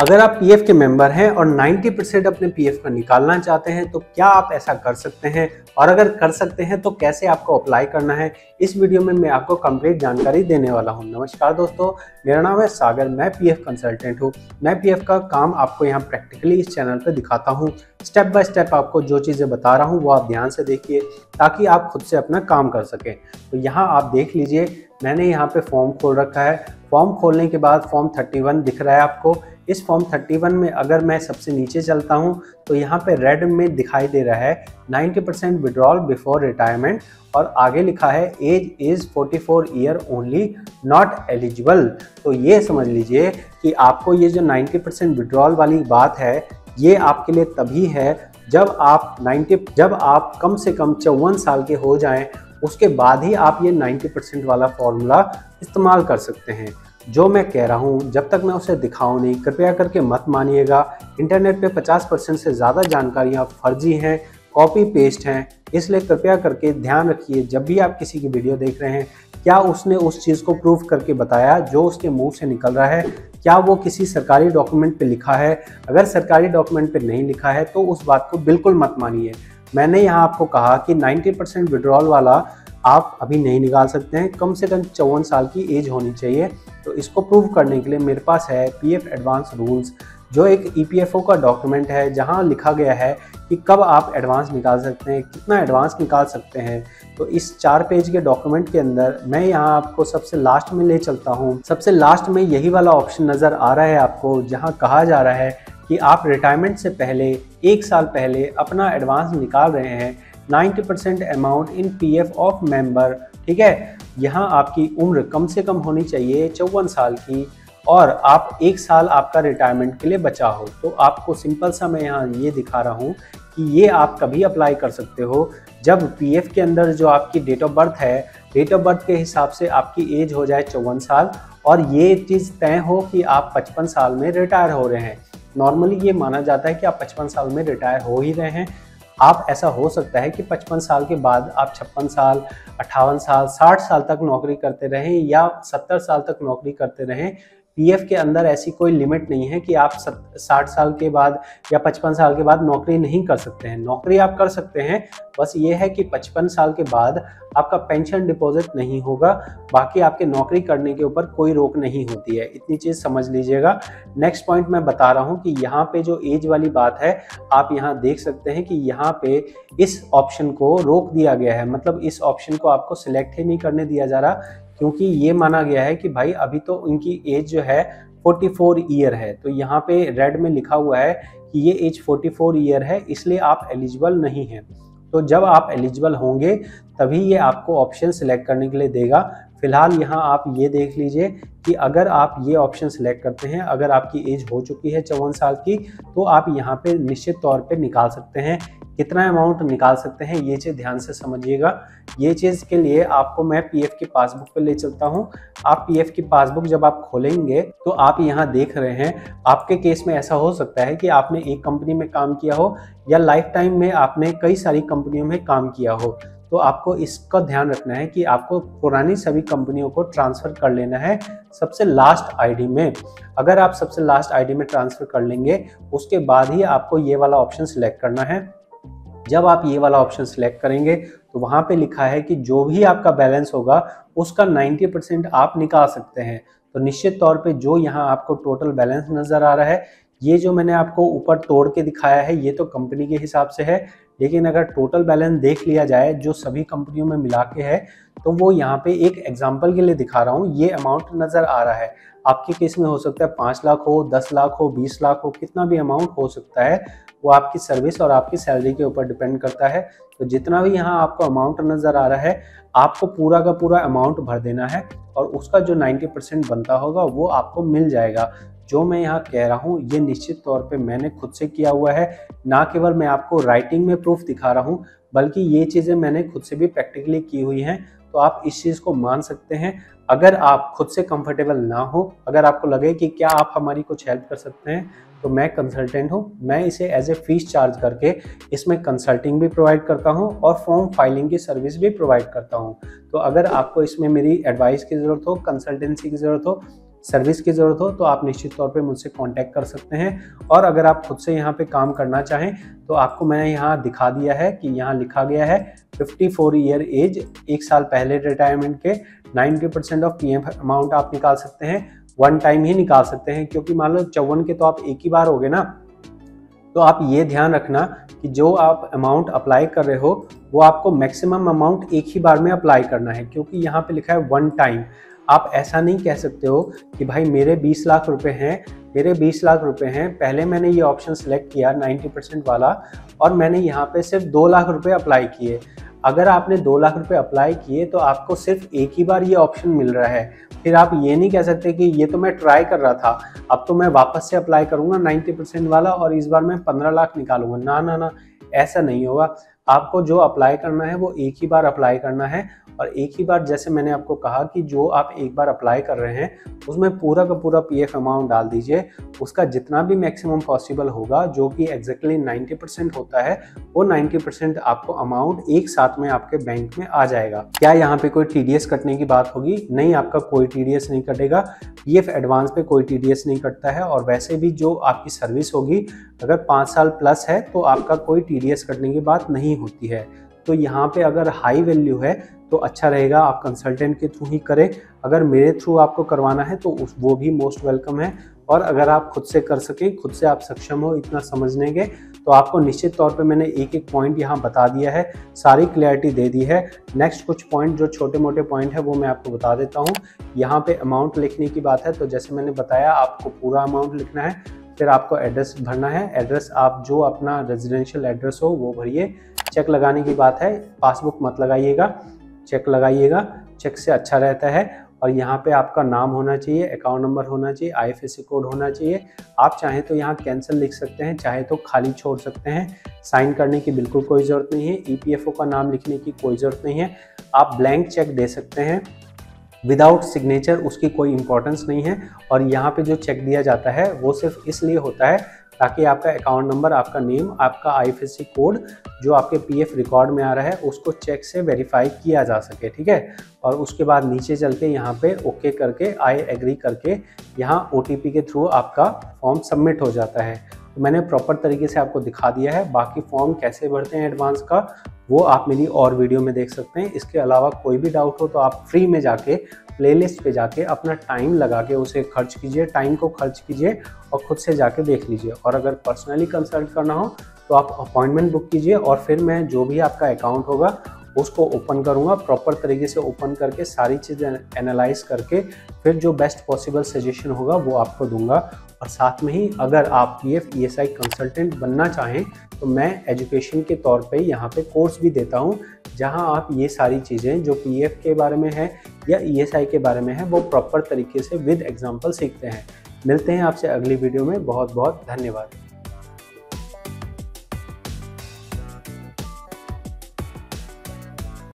अगर आप पीएफ के मेंबर हैं और 90% अपने पीएफ का निकालना चाहते हैं तो क्या आप ऐसा कर सकते हैं, और अगर कर सकते हैं तो कैसे आपको अप्लाई करना है, इस वीडियो में मैं आपको कंप्लीट जानकारी देने वाला हूं। नमस्कार दोस्तों, मेरा नाम है सागर, मैं पीएफ कंसल्टेंट हूं। मैं पीएफ का काम आपको यहां प्रैक्टिकली इस चैनल पर दिखाता हूं। स्टेप बाय स्टेप आपको जो चीज़ें बता रहा हूँ वो आप ध्यान से देखिए ताकि आप खुद से अपना काम कर सकें। तो यहाँ आप देख लीजिए, मैंने यहाँ पे फॉर्म खोल रखा है। फॉर्म खोलने के बाद फॉर्म 31 दिख रहा है आपको। इस फॉर्म 31 में अगर मैं सबसे नीचे चलता हूं तो यहाँ पे रेड में दिखाई दे रहा है 90% विड्रॉल बिफोर रिटायरमेंट, और आगे लिखा है age is 44 year only, not eligible. तो ये समझ लीजिए कि आपको ये जो 90% विड्रॉल वाली बात है ये आपके लिए तभी है जब आप कम से कम 54 साल के हो जाएं, उसके बाद ही आप ये 90% वाला फॉर्मूला इस्तेमाल कर सकते हैं। जो मैं कह रहा हूँ जब तक मैं उसे दिखाऊं नहीं, कृपया करके मत मानिएगा। इंटरनेट पे 50% से ज़्यादा जानकारियाँ फर्जी हैं, कॉपी पेस्ट हैं, इसलिए कृपया करके ध्यान रखिए जब भी आप किसी की वीडियो देख रहे हैं, क्या उसने उस चीज़ को प्रूफ करके बताया जो उसके मुंह से निकल रहा है, क्या वो किसी सरकारी डॉक्यूमेंट पे लिखा है। अगर सरकारी डॉक्यूमेंट पे नहीं लिखा है तो उस बात को बिल्कुल मत मानिए। मैंने यहाँ आपको कहा कि 90% विड्रॉल वाला आप अभी नहीं निकाल सकते हैं, कम से कम 54 साल की एज होनी चाहिए। तो इसको प्रूव करने के लिए मेरे पास है पीएफ एडवांस रूल्स, जो एक ईपीएफओ का डॉक्यूमेंट है जहां लिखा गया है कि कब आप एडवांस निकाल सकते हैं, कितना एडवांस निकाल सकते हैं। तो इस 4 पेज के डॉक्यूमेंट के अंदर मैं यहाँ आपको सबसे लास्ट में ले चलता हूँ। सबसे लास्ट में यही वाला ऑप्शन नज़र आ रहा है आपको, जहाँ कहा जा रहा है कि आप रिटायरमेंट से पहले 1 साल पहले अपना एडवांस निकाल रहे हैं 90% amount in PF of member. ठीक है, यहाँ आपकी उम्र कम से कम होनी चाहिए 54 साल की, और आप 1 साल आपका रिटायरमेंट के लिए बचा हो। तो आपको सिंपल सा मैं यहाँ ये दिखा रहा हूँ कि ये आप कभी अप्लाई कर सकते हो जब पीएफ के अंदर जो आपकी डेट ऑफ बर्थ है, डेट ऑफ बर्थ के हिसाब से आपकी एज हो जाए 54 साल, और ये चीज़ तय हो कि आप 55 साल में रिटायर हो रहे हैं। नॉर्मली ये माना जाता है कि आप 55 साल में रिटायर हो ही रहे हैं। आप ऐसा हो सकता है कि 55 साल के बाद आप 56 साल, 58 साल, 60 साल तक नौकरी करते रहें या 70 साल तक नौकरी करते रहें। पीएफ के अंदर ऐसी कोई लिमिट नहीं है कि आप 60 साल के बाद या 55 साल के बाद नौकरी नहीं कर सकते हैं। नौकरी आप कर सकते हैं, बस ये है कि 55 साल के बाद आपका पेंशन डिपॉजिट नहीं होगा। बाकी आपके नौकरी करने के ऊपर कोई रोक नहीं होती है, इतनी चीज़ समझ लीजिएगा। नेक्स्ट पॉइंट मैं बता रहा हूँ कि यहाँ पे जो एज वाली बात है, आप यहाँ देख सकते हैं कि यहाँ पे इस ऑप्शन को रोक दिया गया है, मतलब इस ऑप्शन को आपको सिलेक्ट ही नहीं करने दिया जा रहा, क्योंकि ये माना गया है कि भाई अभी तो इनकी एज जो है 44 ईयर है। तो यहाँ पे रेड में लिखा हुआ है कि ये एज 44 ईयर है, इसलिए आप एलिजिबल नहीं हैं। तो जब आप एलिजिबल होंगे तभी ये आपको ऑप्शन सिलेक्ट करने के लिए देगा। फिलहाल यहाँ आप ये देख लीजिए कि अगर आप ये ऑप्शन सिलेक्ट करते हैं, अगर आपकी एज हो चुकी है 54 साल की, तो आप यहाँ पे निश्चित तौर पे निकाल सकते हैं। कितना अमाउंट निकाल सकते हैं ये चीज़ ध्यान से समझिएगा। ये चीज़ के लिए आपको मैं पीएफ की पासबुक पे ले चलता हूँ। आप पीएफ की पासबुक जब आप खोलेंगे तो आप यहाँ देख रहे हैं, आपके केस में ऐसा हो सकता है कि आपने एक कंपनी में काम किया हो या लाइफ टाइम में आपने कई सारी कंपनियों में काम किया हो। तो आपको इसका ध्यान रखना है कि आपको पुरानी सभी कंपनियों को ट्रांसफ़र कर लेना है सबसे लास्ट आईडी में। अगर आप सबसे लास्ट आईडी में ट्रांसफ़र कर लेंगे, उसके बाद ही आपको ये वाला ऑप्शन सिलेक्ट करना है। जब आप ये वाला ऑप्शन सिलेक्ट करेंगे तो वहाँ पे लिखा है कि जो भी आपका बैलेंस होगा उसका 90% आप निकाल सकते हैं। तो निश्चित तौर पे जो यहाँ आपको टोटल बैलेंस नज़र आ रहा है, ये जो मैंने आपको ऊपर तोड़ के दिखाया है ये तो कंपनी के हिसाब से है, लेकिन अगर टोटल बैलेंस देख लिया जाए जो सभी कंपनियों में मिला के है, तो वो यहाँ पे एक एग्जांपल के लिए दिखा रहा हूँ। ये अमाउंट नज़र आ रहा है, आपके केस में हो सकता है 5 लाख हो, 10 लाख हो, 20 लाख हो, कितना भी अमाउंट हो सकता है। वो आपकी सर्विस और आपकी सैलरी के ऊपर डिपेंड करता है। तो जितना भी यहाँ आपको अमाउंट नज़र आ रहा है, आपको पूरा का पूरा अमाउंट भर देना है और उसका जो 90% बनता होगा वो आपको मिल जाएगा। जो मैं यहाँ कह रहा हूँ ये निश्चित तौर पे मैंने खुद से किया हुआ है, ना केवल मैं आपको राइटिंग में प्रूफ दिखा रहा हूँ, बल्कि ये चीज़ें मैंने खुद से भी प्रैक्टिकली की हुई हैं। तो आप इस चीज़ को मान सकते हैं। अगर आप खुद से कंफर्टेबल ना हो, अगर आपको लगे कि क्या आप हमारी कुछ हेल्प कर सकते हैं, तो मैं कंसल्टेंट हूँ, मैं इसे एज ए फीस चार्ज करके इसमें कंसल्टिंग भी प्रोवाइड करता हूँ और फॉर्म फाइलिंग की सर्विस भी प्रोवाइड करता हूँ। तो अगर आपको इसमें मेरी एडवाइस की ज़रूरत हो, कंसल्टेंसी की ज़रूरत हो, सर्विस की ज़रूरत हो तो आप निश्चित तौर पे मुझसे कांटेक्ट कर सकते हैं। और अगर आप खुद से यहाँ पे काम करना चाहें तो आपको मैंने यहाँ दिखा दिया है कि यहाँ लिखा गया है 54 ईयर एज, 1 साल पहले रिटायरमेंट के 90% ऑफ पीएफ अमाउंट आप निकाल सकते हैं। वन टाइम ही निकाल सकते हैं, क्योंकि मान लो 54 के तो आप एक ही बार हो गए ना। तो आप ये ध्यान रखना कि जो आप अमाउंट अप्लाई कर रहे हो वो आपको मैक्सिमम अमाउंट एक ही बार में अप्लाई करना है, क्योंकि यहाँ पे लिखा है वन टाइम। आप ऐसा नहीं कह सकते हो कि भाई मेरे 20 लाख रुपए हैं, मेरे 20 लाख रुपए हैं, पहले मैंने ये ऑप्शन सेलेक्ट किया 90% वाला और मैंने यहाँ पे सिर्फ 2 लाख रुपए अप्लाई किए। अगर आपने 2 लाख रुपए अप्लाई किए तो आपको सिर्फ एक ही बार ये ऑप्शन मिल रहा है। फिर आप ये नहीं कह सकते कि ये तो मैं ट्राई कर रहा था, अब तो मैं वापस से अप्लाई करूंगा 90% वाला और इस बार मैं 15 लाख निकालूंगा। ना ना ना, ऐसा नहीं होगा। आपको जो अप्लाई करना है वो एक ही बार अप्लाई करना है। और एक ही बार, जैसे मैंने आपको कहा कि जो आप एक बार अप्लाई कर रहे हैं उसमें पूरा का पूरा पीएफ अमाउंट डाल दीजिए। उसका जितना भी मैक्सिमम पॉसिबल होगा, जो कि एग्जैक्टली 90% होता है, वो 90% आपको अमाउंट एक साथ में आपके बैंक में आ जाएगा। क्या यहाँ पे कोई टीडीएस कटने की बात होगी? नहीं, आपका कोई टीडीएस नहीं कटेगा। पीएफ एडवांस पे कोई टीडीएस नहीं कटता है। और वैसे भी जो आपकी सर्विस होगी अगर 5 साल प्लस है तो आपका कोई टीडीएस कटने की बात नहीं होती है। तो यहाँ पे अगर हाई वैल्यू है तो अच्छा रहेगा आप कंसल्टेंट के थ्रू ही करें। अगर मेरे थ्रू आपको करवाना है तो वो भी मोस्ट वेलकम है। और अगर आप खुद से कर सकें, खुद से आप सक्षम हो इतना समझने के, तो आपको निश्चित तौर पे मैंने एक एक पॉइंट यहाँ बता दिया है, सारी क्लैरिटी दे दी है। नेक्स्ट कुछ पॉइंट जो छोटे मोटे पॉइंट है वो मैं आपको बता देता हूँ। यहाँ पे अमाउंट लिखने की बात है तो जैसे मैंने बताया आपको पूरा अमाउंट लिखना है। फिर आपको एड्रेस भरना है। एड्रेस आप जो अपना रेजिडेंशियल एड्रेस हो वो भरिए। चेक लगाने की बात है, पासबुक मत लगाइएगा, चेक लगाइएगा, चेक से अच्छा रहता है। और यहाँ पे आपका नाम होना चाहिए, अकाउंट नंबर होना चाहिए, आईएफएससी कोड होना चाहिए। आप चाहें तो यहाँ कैंसिल लिख सकते हैं, चाहे तो खाली छोड़ सकते हैं। साइन करने की बिल्कुल कोई ज़रूरत नहीं है, ईपीएफओ का नाम लिखने की कोई ज़रूरत नहीं है। आप ब्लैंक चेक दे सकते हैं विदाउट सिग्नेचर, उसकी कोई इंपॉर्टेंस नहीं है। और यहाँ पे जो चेक दिया जाता है वो सिर्फ इसलिए होता है ताकि आपका अकाउंट नंबर, आपका नेम, आपका आईएफएससी कोड जो आपके पीएफ रिकॉर्ड में आ रहा है उसको चेक से वेरीफाई किया जा सके, ठीक है। और उसके बाद नीचे चल के यहाँ पे ओके करके, आई एग्री करके, यहाँ ओटीपी के थ्रू आपका फॉर्म सबमिट हो जाता है। तो मैंने प्रॉपर तरीके से आपको दिखा दिया है। बाकी फॉर्म कैसे भरते हैं एडवांस का वो आप मेरी और वीडियो में देख सकते हैं। इसके अलावा कोई भी डाउट हो तो आप फ्री में जाके प्लेलिस्ट पे जाके अपना टाइम लगा के उसे खर्च कीजिए, टाइम को खर्च कीजिए और खुद से जाके देख लीजिए। और अगर पर्सनली कंसल्ट करना हो तो आप अपॉइंटमेंट बुक कीजिए और फिर मैं जो भी आपका अकाउंट होगा उसको ओपन करूंगा, प्रॉपर तरीके से ओपन करके सारी चीज़ें एनालाइज करके फिर जो बेस्ट पॉसिबल सजेशन होगा वो आपको दूंगा। और साथ में ही अगर आप पीएफ ईएसआई कंसल्टेंट बनना चाहें तो मैं एजुकेशन के तौर पे यहाँ पे कोर्स भी देता हूँ, जहाँ आप ये सारी चीज़ें जो पीएफ के बारे में है या ईएसआई के बारे में है वो प्रॉपर तरीके से विद एग्जाम्पल सीखते हैं। मिलते हैं आपसे अगली वीडियो में। बहुत बहुत धन्यवाद।